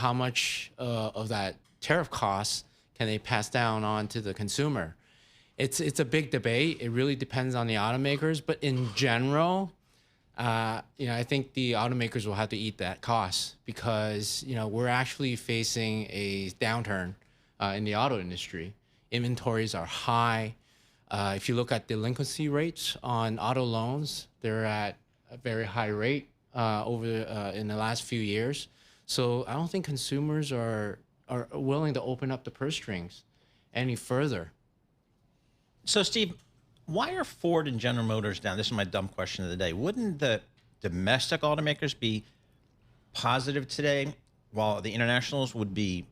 how much of that tariff cost can they pass down on to the consumer? It's a big debate. It really depends on the automakers, but in general, I think the automakers will have to eat that cost because we're actually facing a downturn in the auto industry. Inventories are high. If you look at delinquency rates on auto loans, they're at a very high rate in the last few years. So I don't think consumers are willing to open up the purse strings any further. So, Steve, why are Ford and General Motors down? This is my dumb question of the day. Wouldn't the domestic automakers be positive today while the internationals would be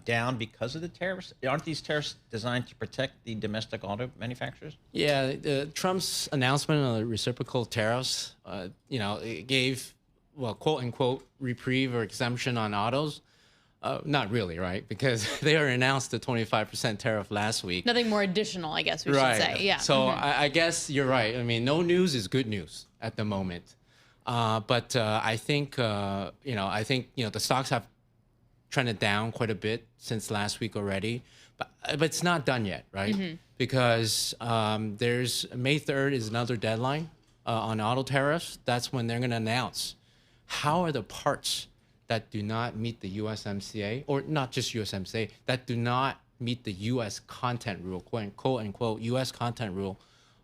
down because of the tariffs? Aren't these tariffs designed to protect the domestic auto manufacturers? Yeah, Trump's announcement of the reciprocal tariffs, it gave, well, quote unquote, reprieve or exemption on autos. Not really, right? Because they already announced the 25% tariff last week. Nothing more additional, I guess we should say. Yeah. So I guess you're right. I mean, no news is good news at the moment. But I think, the stocks have trended down quite a bit since last week already. But it's not done yet, right? Because there's May 3rd is another deadline on auto tariffs. That's when they're going to announce how are the parts that do not meet the USMCA, or not just USMCA, that do not meet the U.S. content rule, quote unquote, U.S. content rule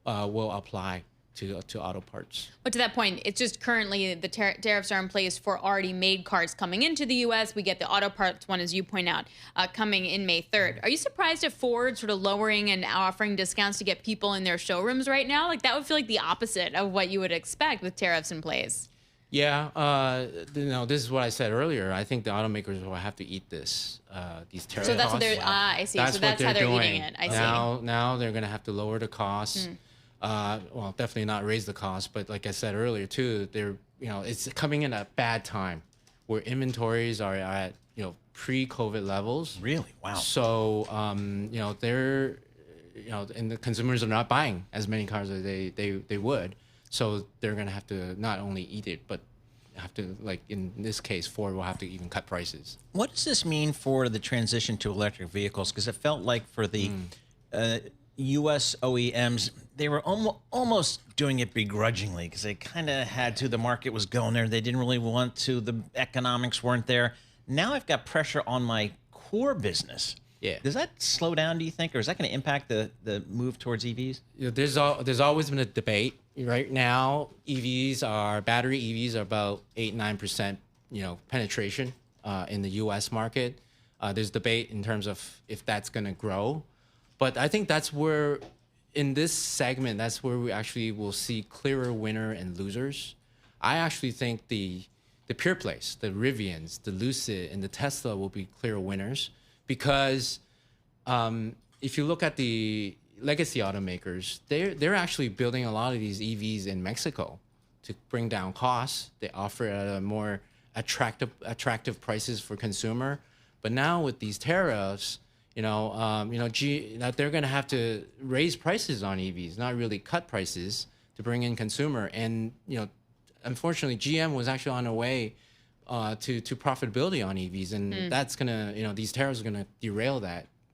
will apply to auto parts. But to that point, it's just currently the tariffs are in place for already made cars coming into the U.S. We get the auto parts one, as you point out, coming in May 3rd. Are you surprised at Ford sort of lowering and offering discounts to get people in their showrooms right now? Like, that would feel like the opposite of what you would expect with tariffs in place. Yeah, this is what I said earlier. I think the automakers will have to eat these tariff costs. So that's what they're, I see. So that's how they're eating it. I see. Now they're going to have to lower the costs. Well, definitely not raise the cost, but like I said earlier too, it's coming in at a bad time where inventories are at, pre-COVID levels. Really? Wow. So, they're, and the consumers are not buying as many cars as they would. So they're going to have to not only eat it, but have to, like in this case, Ford will have to even cut prices. What does this mean for the transition to electric vehicles? Because it felt like for the U.S. OEMs, they were almost doing it begrudgingly because they kind of had to. The market was going there. They didn't really want to. The economics weren't there. Now I've got pressure on my core business. Yeah. Does that slow down, do you think, or is that going to impact the move towards EVs? There's always been a debate. Right now, battery EVs are about 8-9%, penetration in the U.S. market. There's debate in terms of if that's going to grow, but I think that's where, in this segment, that's where we actually will see clearer winner and losers. I actually think the pure plays, the Rivians, the Lucid, and the Tesla will be clear winners. Because if you look at the legacy automakers, they're actually building a lot of these EVs in Mexico to bring down costs. They offer at a more attractive prices for consumer. But now with these tariffs, they're going to have to raise prices on EVs, not really cut prices to bring in consumer. And unfortunately, GM was actually on their way to profitability on EVs, and that's gonna, these tariffs are gonna derail that